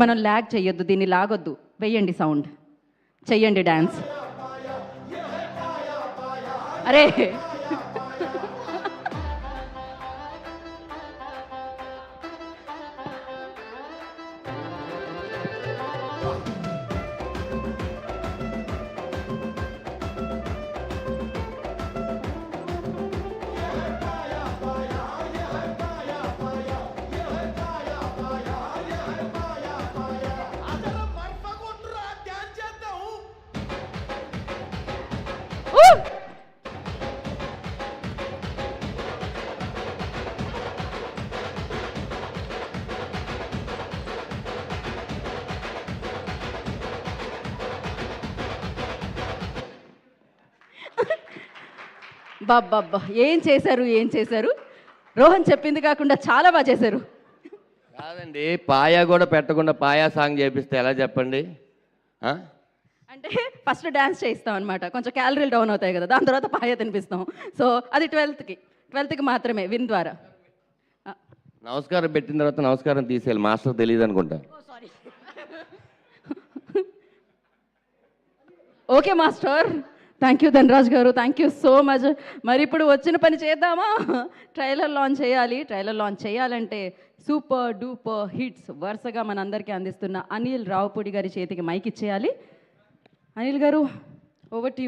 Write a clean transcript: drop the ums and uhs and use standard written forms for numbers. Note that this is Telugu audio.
మనం ల్యాగ్ చెయ్యొద్దు, దీన్ని లాగొద్దు. వెయ్యండి సౌండ్, చెయ్యండి డ్యాన్స్. అరే బాబ్బా, ఏం చేశారు, ఏం చేశారు. రోహన్ చెప్పింది కాకుండా చాలా బాగా చేశారు. కాదండి, పాయా కూడా పెట్టకుండా పాయా సాంగ్ చేపిస్తే ఎలా చెప్పండి? అంటే ఫస్ట్ డ్యాన్స్ చేయిస్తాం అనమాట, కొంచెం క్యాలరీలు డౌన్ అవుతాయి కదా, దాని తర్వాత పాయా తినిపిస్తాం. సో అది 12కి మాత్రమే విన్ ద్వారా. నమస్కారం పెట్టిన తర్వాత నమస్కారం తీసేయాలి, మాస్టర్ తెలియదు అనుకుంటా. Sorry. Okay master, thank you Dhanraj గారు, థ్యాంక్ యూ సో మచ్. మరి ఇప్పుడు వచ్చిన పని చేద్దామా? ట్రైలర్ లాంచ్ చేయాలి. ట్రైలర్ లాంచ్ చేయాలంటే సూపర్ డూపర్ హిట్స్ వరుసగా మనందరికీ అందిస్తున్న అనిల్ రావుపూడి గారి చేతికి మైక్ ఇచ్చేయాలి. అనిల్ గారు, ఓవర్ టు యూ.